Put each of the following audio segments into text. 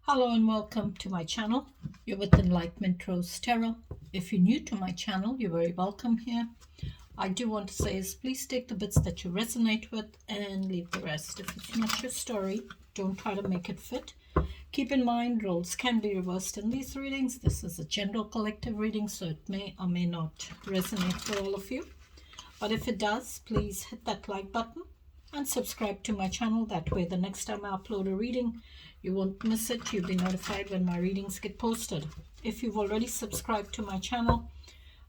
Hello and welcome to my channel. You're with Enlightenment Rose Tarot. If you're new to my channel, you're very welcome here. I do want to say is please take the bits that you resonate with and leave the rest. If it's not your story, don't try to make it fit. Keep in mind, roles can be reversed in these readings. This is a general collective reading, so it may or may not resonate for all of you. But if it does, please hit that like button and subscribe to my channel. That way the next time I upload a reading, you won't miss it. You'll be notified when my readings get posted. If you've already subscribed to my channel,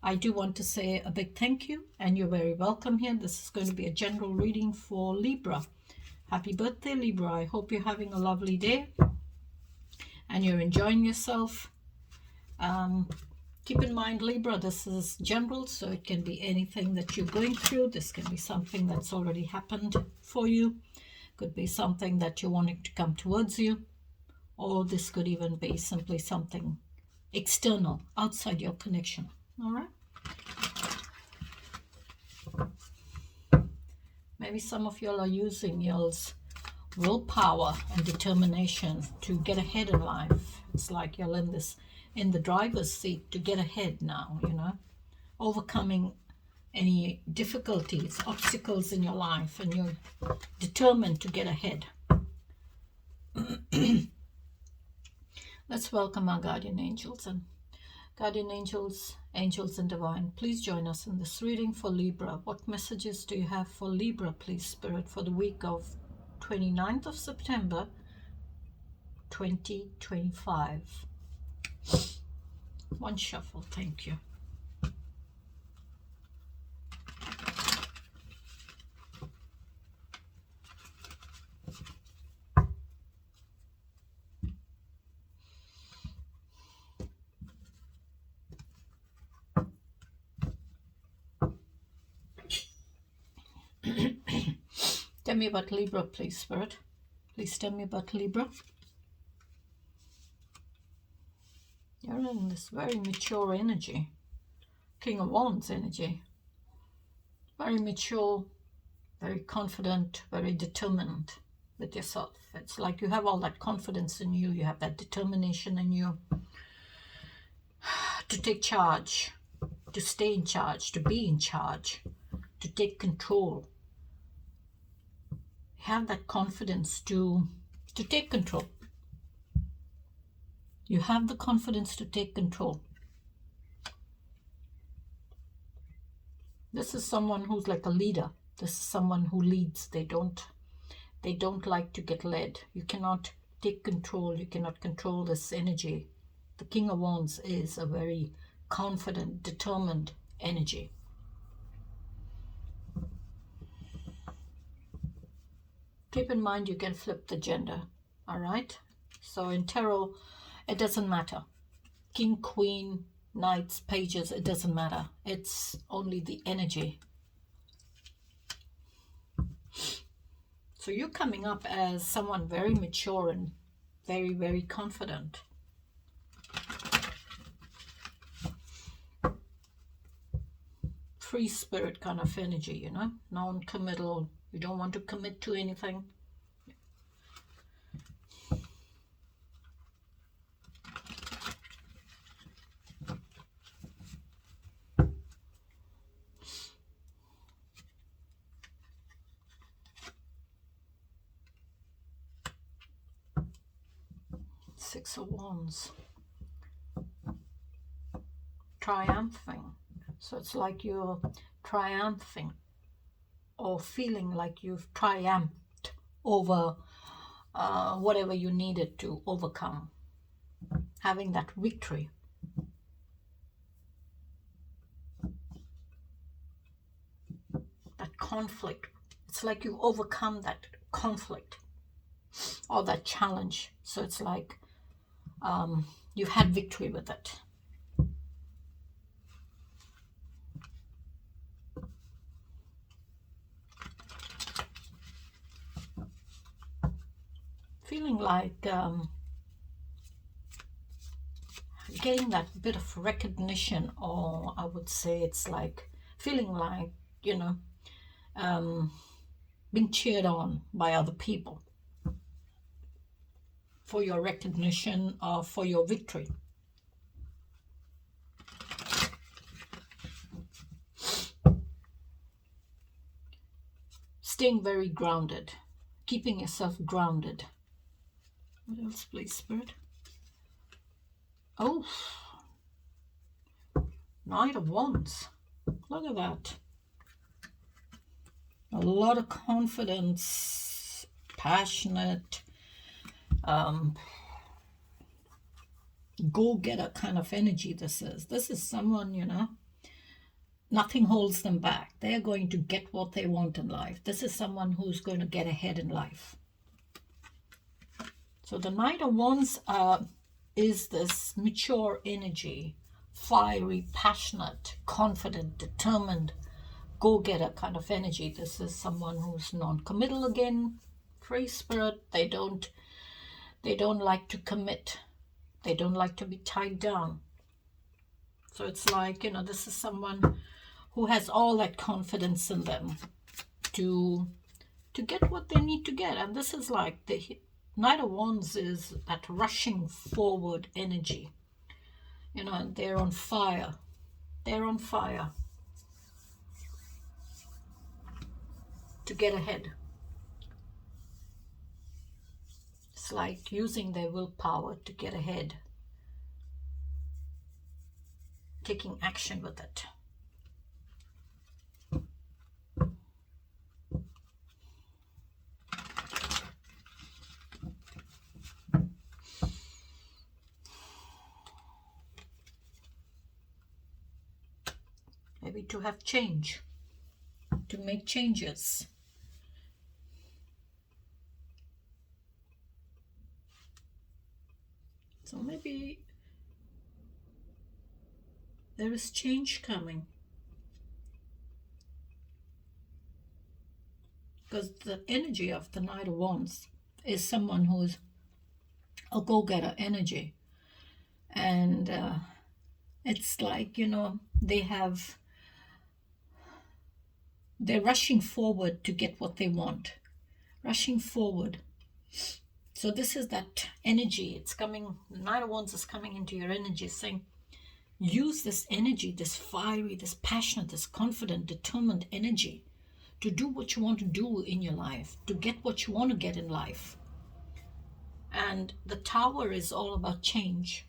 I do want to say a big thank you and you're very welcome here. This is going to be a general reading for Libra. Happy birthday, Libra. I hope you're having a lovely day and you're enjoying yourself. Keep in mind, Libra, this is general, so it can be anything that you're going through. This can be something that's already happened for you. Could be something that you're wanting to come towards you. Or this could even be simply something external, outside your connection. All right? Maybe some of y'all are using y'all's willpower and determination to get ahead in life. It's like you're in the driver's seat to get ahead now, you know, overcoming any difficulties, obstacles in your life, and you're determined to get ahead. Let's welcome our guardian angels. And guardian angels, angels and divine, please join us in this reading for Libra. What messages do you have for Libra, please, Spirit, for the week of 29th of September 2025? One shuffle, thank you. Tell me about Libra, please, Spirit. Please tell me about Libra. You're in this very mature energy. King of Wands energy. Very mature, very confident, very determined with yourself. It's like you have all that confidence in you. You have that determination in you to take charge, to stay in charge, to be in charge, to take control. Have that confidence to take control. You have the confidence to take control. This is someone who's like a leader. This is someone who leads. They don't like to get led. You cannot take control. You cannot control this energy. The King of Wands is a very confident, determined energy. Keep in mind you can flip the gender, all right? So in tarot, it doesn't matter. King, queen, knights, pages, it doesn't matter. It's only the energy. So you're coming up as someone very mature and very, very confident. Free spirit kind of energy, you know, non-committal. You don't want to commit to anything. Six of Wands. Triumphing. So it's like you're triumphing or feeling like you've triumphed over whatever you needed to overcome. Having that victory. That conflict. It's like you overcome that conflict or that challenge. So it's like you've had victory with it. Feeling like getting that bit of recognition, or I would say it's like feeling like, you know, being cheered on by other people for your recognition or for your victory. Staying very grounded, keeping yourself grounded. What else, please, Spirit? Oh, Knight of Wands. Look at that. A lot of confidence, passionate, go-getter kind of energy this is. This is someone, you know, nothing holds them back. They're going to get what they want in life. This is someone who's going to get ahead in life. So the Knight of Wands is this mature energy, fiery, passionate, confident, determined, go-getter kind of energy. This is someone who's non-committal again, free spirit. They don't like to commit. They don't like to be tied down. So it's like, you know, this is someone who has all that confidence in them to get what they need to get. And this is like the Knight of Wands is that rushing forward energy. You know, and they're on fire. They're on fire to get ahead. It's like using their willpower to get ahead. Taking action with it. Maybe to have change, to make changes. So maybe there is change coming. Because the energy of the Knight of Wands is someone who is a go-getter energy. And it's like, you know, they're rushing forward to get what they want. Rushing forward. So this is that energy. It's coming, the Knight of Wands is coming into your energy saying, use this energy, this fiery, this passionate, this confident, determined energy to do what you want to do in your life, to get what you want to get in life. And the Tower is all about change.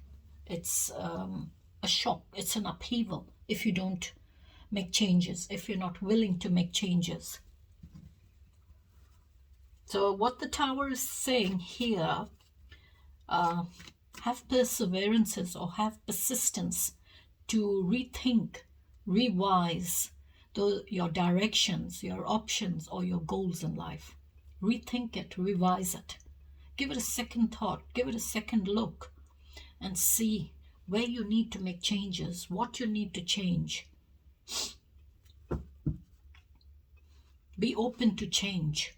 It's a shock. It's an upheaval if you don't make changes, if you're not willing to make changes. So what the Tower is saying here, have perseverances or have persistence to rethink, revise your directions, your options, or your goals in life. Rethink it, revise it. Give it a second thought, give it a second look, and see where you need to make changes, what you need to change. Be open to change.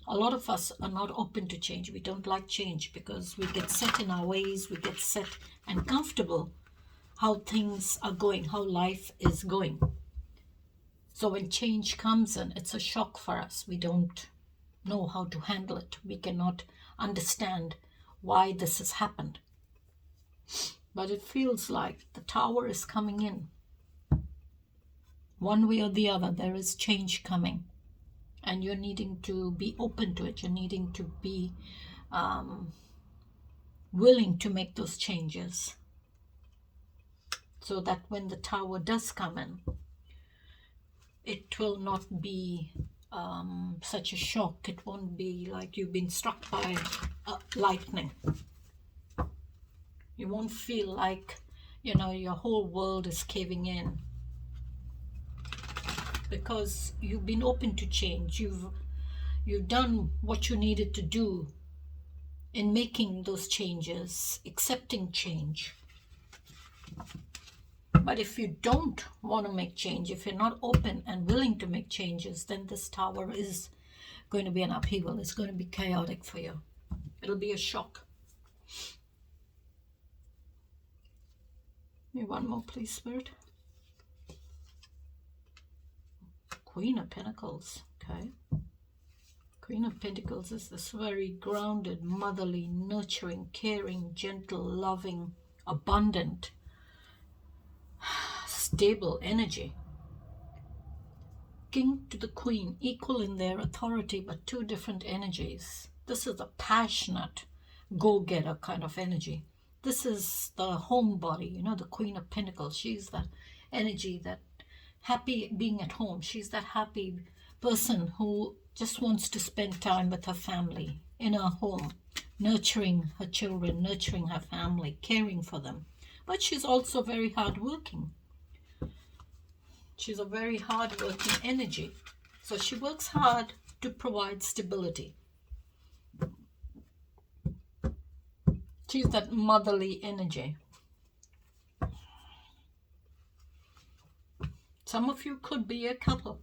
A lot of us are not open to change. We don't like change because we get set in our ways, we get set and comfortable how things are going, how life is going. So when change comes in, it's a shock for us. We don't know how to handle it. We cannot understand why this has happened. But it feels like the Tower is coming in. One way or the other, there is change coming. And you're needing to be open to it. You're needing to be willing to make those changes. So that when the Tower does come in, it will not be such a shock. It won't be like you've been struck by lightning. You won't feel like, you know, your whole world is caving in. Because you've been open to change. You've done what you needed to do in making those changes, accepting change. But if you don't want to make change, if you're not open and willing to make changes, then this Tower is going to be an upheaval. It's going to be chaotic for you. It'll be a shock. Give me one more, please, Spirit. Queen of Pentacles. Okay. Queen of Pentacles is this very grounded, motherly, nurturing, caring, gentle, loving, abundant, stable energy. King to the Queen, equal in their authority, but two different energies. This is a passionate, go-getter kind of energy. This is the homebody, you know, the Queen of Pentacles. She's that energy, that happy being at home. She's that happy person who just wants to spend time with her family in her home, nurturing her children, nurturing her family, caring for them. But she's also very hardworking. She's a very hardworking energy. So she works hard to provide stability. She's that motherly energy. Some of you could be a couple.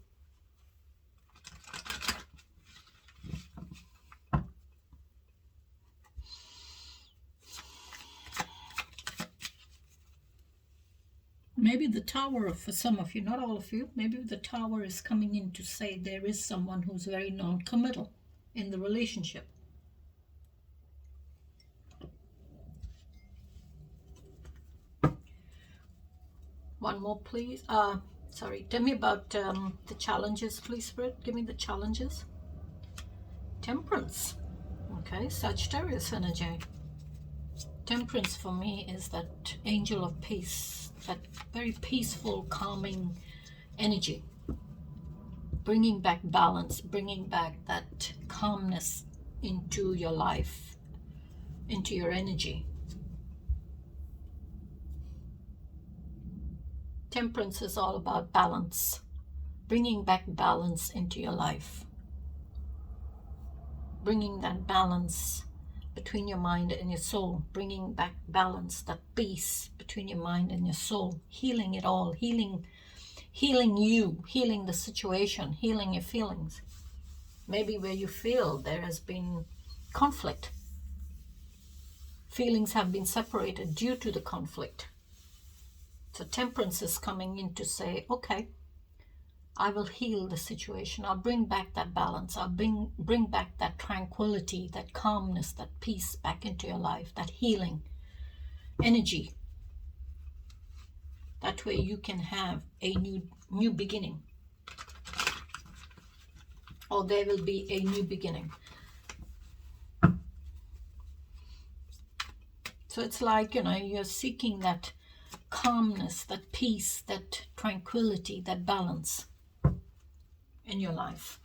Maybe the Tower, for some of you, not all of you, maybe the Tower is coming in to say there is someone who's very non-committal in the relationship. One more, please. Sorry, tell me about the challenges, please, Spirit. Give me the challenges. Temperance. Okay, Sagittarius energy. Temperance for me is that angel of peace, that very peaceful, calming energy. Bringing back balance, bringing back that calmness into your life, into your energy. Temperance is all about balance, bringing back balance into your life. Bringing that balance between your mind and your soul, bringing back balance, that peace between your mind and your soul, healing it all, healing you, healing the situation, healing your feelings. Maybe where you feel there has been conflict. Feelings have been separated due to the conflict. So temperance is coming in to say, okay, I will heal the situation. I'll bring back that balance. I'll bring back that tranquility, that calmness, that peace back into your life, that healing energy. That way you can have a new beginning. Or there will be a new beginning. So it's like, you know, you're seeking that calmness, that peace, that tranquility, that balance in your life.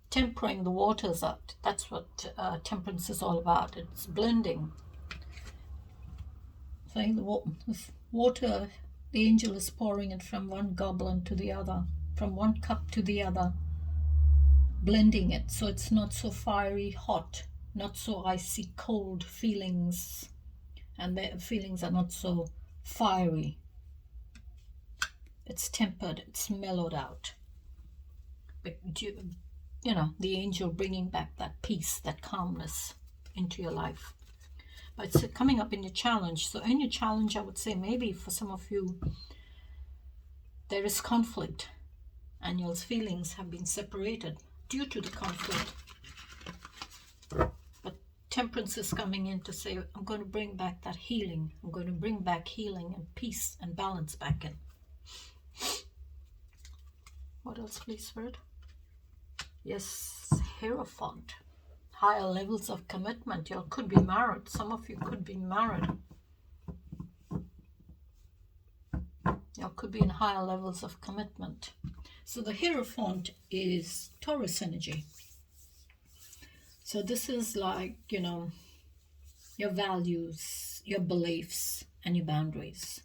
Tempering the waters out. That's what temperance is all about. It's blending. Saying the water, the angel is pouring it from one goblet to the other, from one cup to the other, blending it so it's not so fiery hot, not so icy cold feelings, and the feelings are not so fiery. It's tempered, it's mellowed out. But you know, the angel bringing back that peace, that calmness into your life. But it's coming up in your challenge. So in your challenge, I would say maybe for some of you, there is conflict and your feelings have been separated due to the conflict. But temperance is coming in to say, I'm going to bring back that healing. I'm going to bring back healing and peace and balance back in. What else, please, Spirit? Yes, Hierophant. Higher levels of commitment. You could be married. Some of you could be married. You could be in higher levels of commitment. So the Hierophant is Taurus energy. So this is like, you know, your values, your beliefs, and your boundaries.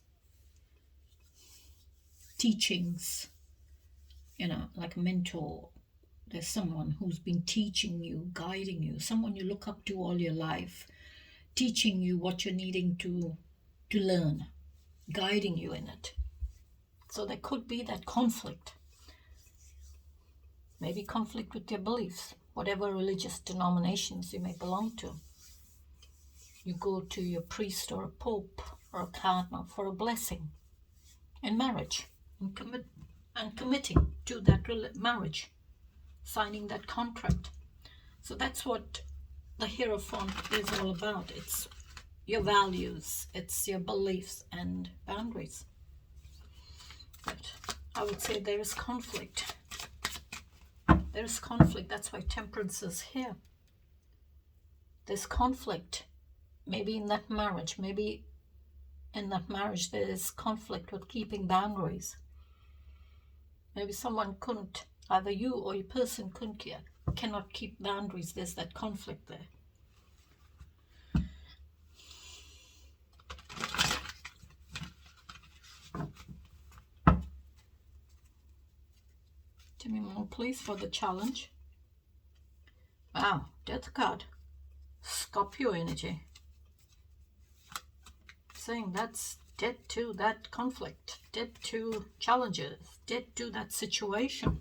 Teachings, you know, like a mentor. There's someone who's been teaching you, guiding you, someone you look up to all your life, teaching you what you're needing to learn, guiding you in it. So there could be that conflict. Maybe conflict with your beliefs, whatever religious denominations you may belong to. You go to your priest or a pope or a cardinal for a blessing. in marriage, and committing to that marriage, signing that contract. So that's what the Hierophant is all about. It's your values, it's your beliefs and boundaries. But I would say there is conflict. There is conflict. That's why Temperance is here. There's conflict. Maybe in that marriage, there is conflict with keeping boundaries. Maybe someone couldn't, either you or your person cannot keep boundaries. There's that conflict there. Give me more, please, for the challenge. Wow, Death card. Scorpio energy. Saying that's dead to that conflict, dead to challenges, dead to that situation.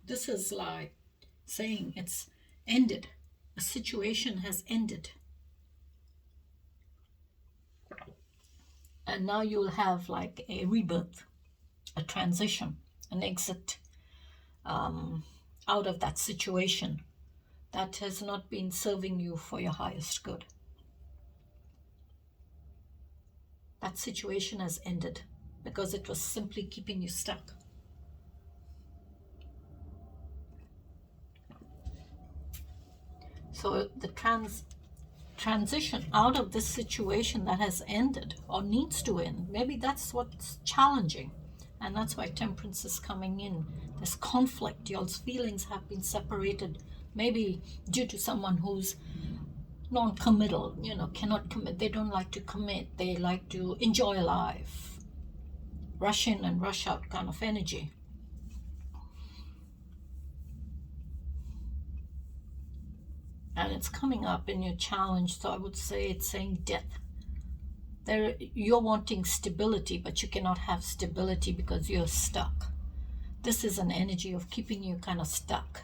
This is like saying it's ended. A situation has ended. And now you'll have like a rebirth, a transition, an exit out of that situation that has not been serving you for your highest good. That situation has ended because it was simply keeping you stuck. So the transition out of this situation that has ended or needs to end, maybe that's what's challenging. And that's why Temperance is coming in. There's conflict. Y'all's feelings have been separated, maybe due to someone who's non-committal, cannot commit. They don't like to commit. They like to enjoy life. Rush in and rush out kind of energy. And it's coming up in your challenge. So I would say it's saying death. You're wanting stability, but you cannot have stability because you're stuck. This is an energy of keeping you kind of stuck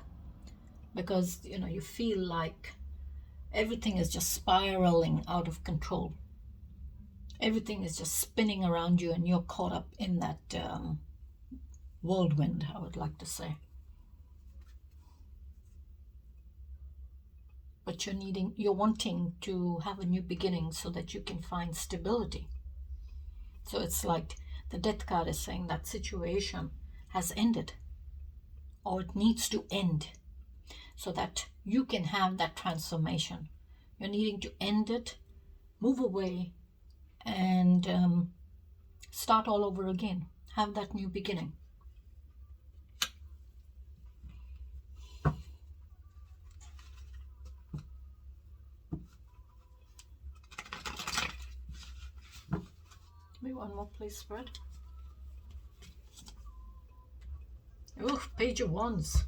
because, you feel like everything is just spiraling out of control. Everything is just spinning around you and you're caught up in that whirlwind, I would like to say. But you're wanting to have a new beginning so that you can find stability. So it's like the Death card is saying that situation has ended or it needs to end so that you can have that transformation. You're needing to end it, move away, and start all over again. Have that new beginning. Give me one more, please, Spread. Ooh, Page of Wands.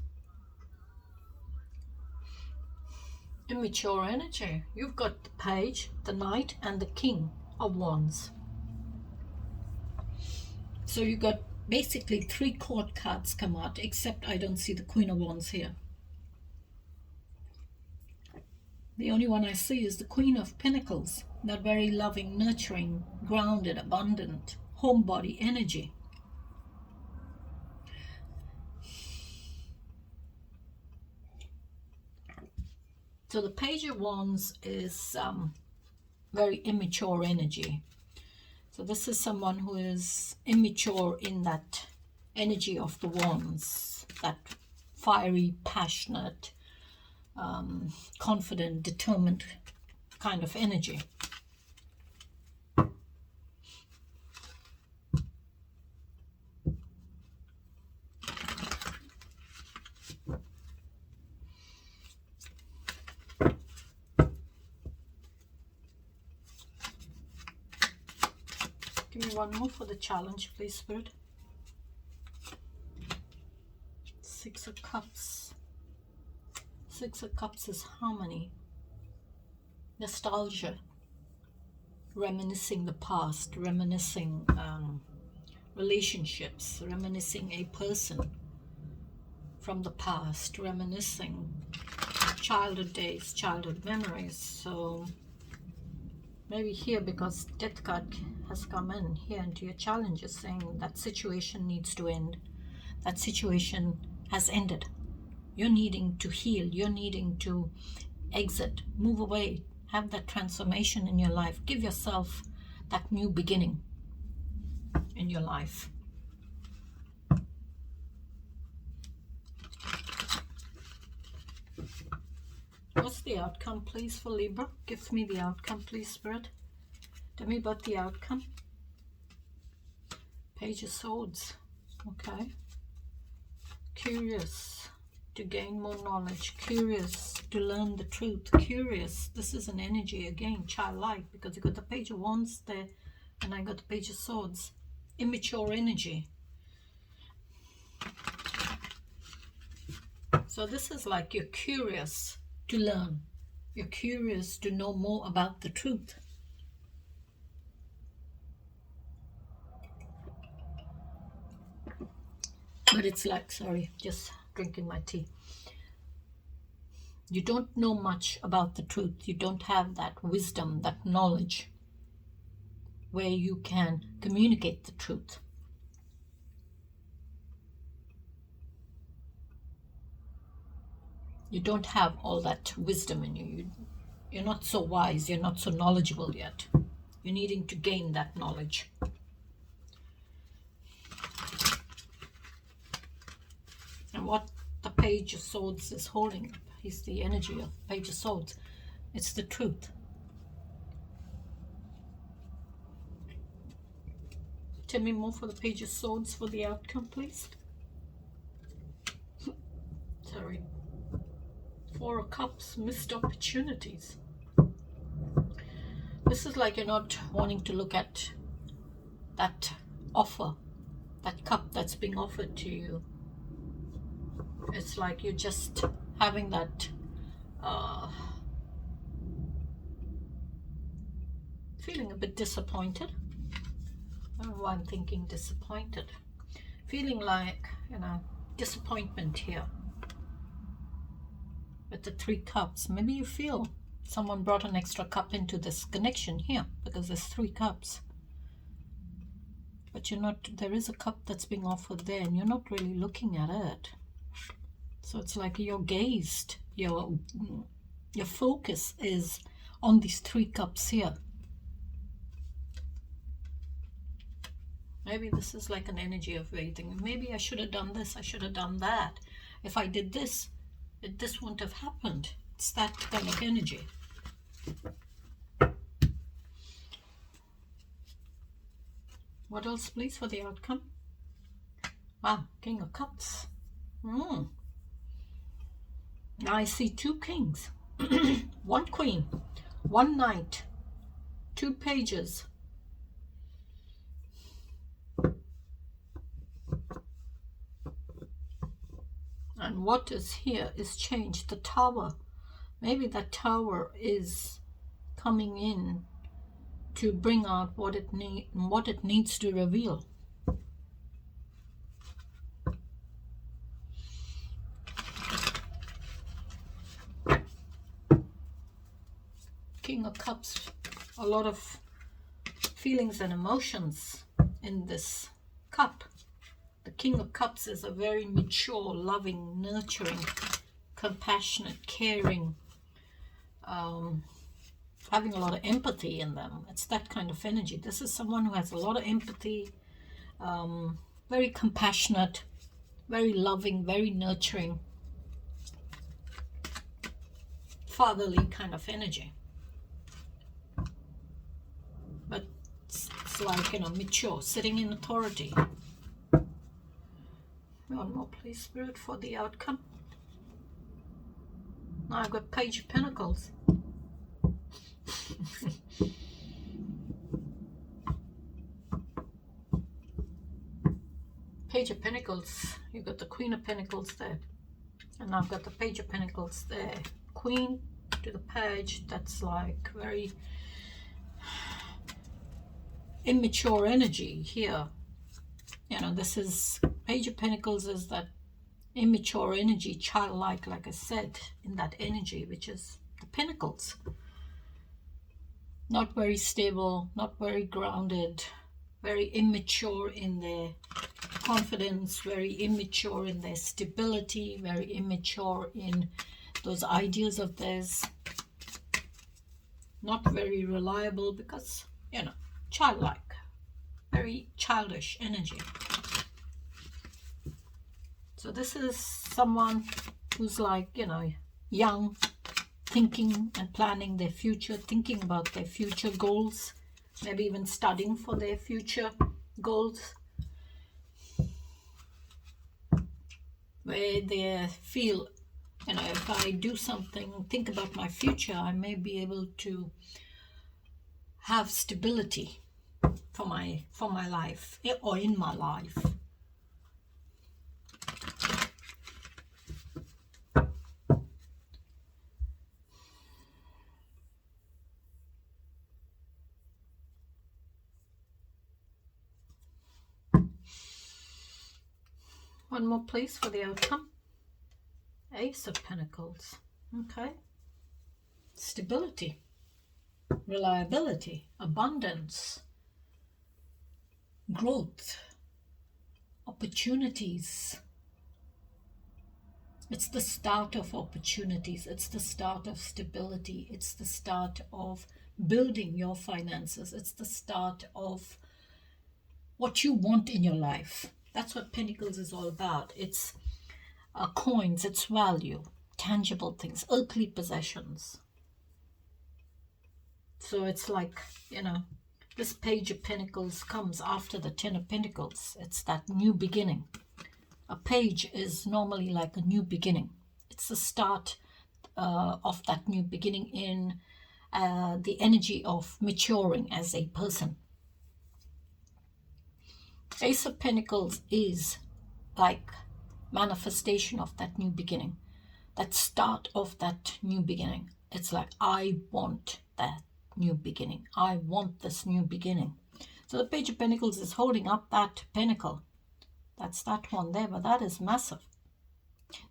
Immature energy. You've got the Page, the Knight, and the King of Wands. So you got basically 3 court cards come out, except I don't see the Queen of Wands here. The only one I see is the Queen of Pentacles, that very loving, nurturing, grounded, abundant, homebody energy. So the Page of Wands is very immature energy. So this is someone who is immature in that energy of the Wands, that fiery, passionate, confident, determined kind of energy. Give me one more for the challenge, please, Spirit. 6 of Cups. 6 of Cups is harmony, nostalgia, reminiscing the past, reminiscing relationships, reminiscing a person from the past, reminiscing childhood days, childhood memories. So Maybe here, because death card has come in here into your challenges, saying that situation needs to end. That situation has ended. You're needing to heal. You're needing to exit, move away, have that transformation in your life. Give yourself that new beginning in your life. What's the outcome, please, for Libra? Give me the outcome, please, Spirit. Tell me about the outcome. Page of Swords. Okay. Curious to gain more knowledge. Curious to learn the truth. Curious. This is an energy, again, childlike, because you got the Page of Wands there, and I got the Page of Swords. Immature energy. So this is like you're curious to learn. You're curious to know more about the truth. But it's like, sorry, just drinking my tea. You don't know much about the truth. You don't have that wisdom, that knowledge, where you can communicate the truth. You don't have all that wisdom in you. You're not so wise. You're not so knowledgeable yet. You're needing to gain that knowledge. And what the Page of Swords is holding, is the energy of Page of Swords. It's the truth. Tell me more for the Page of Swords for the outcome, please. Sorry. Four of Cups, missed opportunities. This is like you're not wanting to look at that offer, that cup that's being offered to you. It's like you're just having that feeling a bit disappointed. I don't know why I'm thinking disappointed. Feeling like, disappointment here. With the Three Cups, maybe you feel someone brought an extra cup into this connection here, because there's 3 cups. But you're not, there is a cup that's being offered there, and you're not really looking at it. So it's like you're gazed, your focus is on these 3 cups here. Maybe this is like an energy of waiting. Maybe I should have done this, I should have done that. If I did this, this wouldn't have happened. It's that kind of energy. What else, please, for the outcome? Wow, King of Cups. Now I see 2 kings, 1 queen, 1 knight, 2 pages. And what is here is change. The Tower. Maybe that Tower is coming in to bring out what it needs to reveal. King of Cups. A lot of feelings and emotions in this cup. The King of Cups is a very mature, loving, nurturing, compassionate, caring, having a lot of empathy in them. It's that kind of energy. This is someone who has a lot of empathy, very compassionate, very loving, very nurturing, fatherly kind of energy. But it's like, mature, sitting in authority. One more, please, Spirit, for the outcome. Now I've got Page of Pentacles. Page of Pentacles. You've got the Queen of Pentacles there. And I've got the Page of Pentacles there. Queen to the Page. That's like very immature energy here. This is Page of Pentacles is that immature energy, childlike, like I said, in that energy, which is the Pentacles. not very stable, not very grounded, very immature in their confidence, very immature in their stability, very immature in those ideas of theirs, not very reliable because, you know, childlike, very childish energy. So this is someone who's like, you know, young, thinking and planning their future, thinking about their future goals, maybe even studying for their future goals, where they feel, you know, if I do something, think about my future, I may be able to have stability for my life, or in my life. One more please for the outcome. Ace of Pentacles. Okay. Stability, reliability, abundance, growth, opportunities. It's the start of opportunities. It's the start of stability. It's the start of building your finances. It's the start of what you want in your life. That's what Pentacles is all about. It's coins, it's value, tangible things, earthly possessions. So it's like, you know, this Page of Pentacles comes after the Ten of Pentacles. It's that new beginning. A page is normally like a new beginning. It's the start of that new beginning in the energy of maturing as a person. Ace of Pentacles is like manifestation of that new beginning, that start of that new beginning. It's like, I want that new beginning. I want this new beginning. So the Page of Pentacles is holding up that pentacle. That's that one there, but that is massive.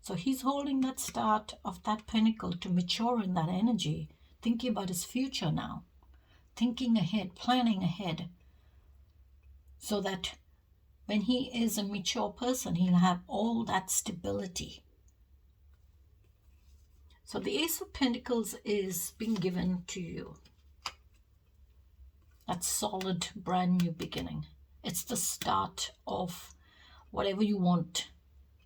So he's holding that start of that pentacle to mature in that energy, thinking about his future now, thinking ahead, planning ahead, so that when he is a mature person, he'll have all that stability. So the Ace of Pentacles is being given to you. That solid, brand new beginning. It's the start of whatever you want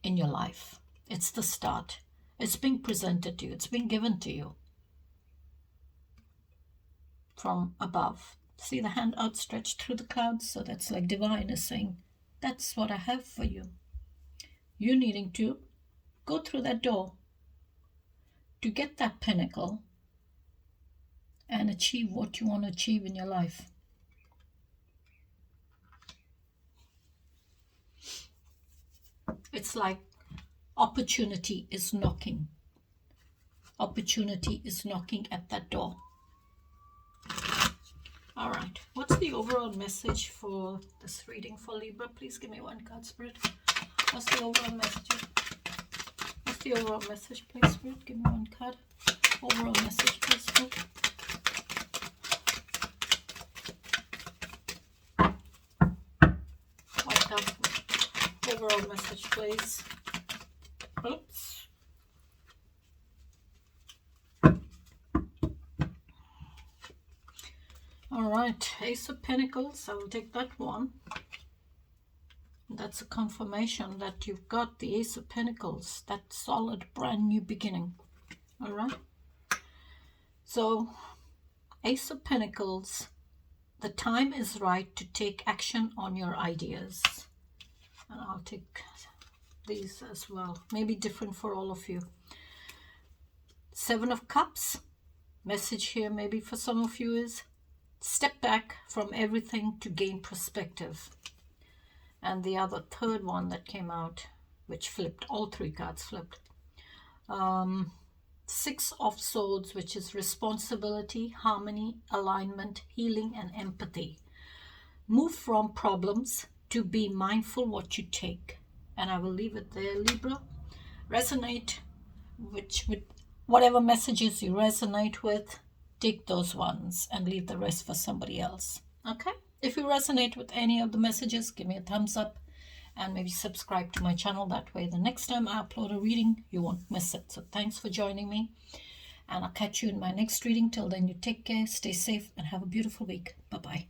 in your life. It's the start. It's being presented to you. It's being given to you from above. See the hand outstretched through the clouds? So that's like divine is saying, that's what I have for you. You needing to go through that door to get that pinnacle and achieve what you want to achieve in your life. It's like opportunity is knocking. Opportunity is knocking at that door. All right. What's the overall message for this reading for Libra? Please give me one card, Spirit. What's the overall message? What's the overall message, please, Spirit? Give me one card. Overall message, please, Spirit. One card. Overall message, please. Oops. All right, Ace of Pentacles, I will take that one. That's a confirmation that you've got the Ace of Pentacles, that solid brand new beginning. All right. So, Ace of Pentacles, the time is right to take action on your ideas. And I'll take these as well. Maybe different for all of you. Seven of Cups, message here maybe for some of you is, step back from everything to gain perspective. And the other third one that came out, which flipped, all three cards flipped. Six of Swords, which is responsibility, harmony, alignment, healing, and empathy. Move from problems to be mindful what you take. And I will leave it there, Libra. Resonate with whatever messages you resonate with. take those ones and leave the rest for somebody else. Okay? If you resonate with any of the messages, give me a thumbs up and maybe subscribe to my channel. That way, the next time I upload a reading, you won't miss it. So thanks for joining me, and I'll catch you in my next reading. Till then, you take care, stay safe, and have a beautiful week. Bye-bye.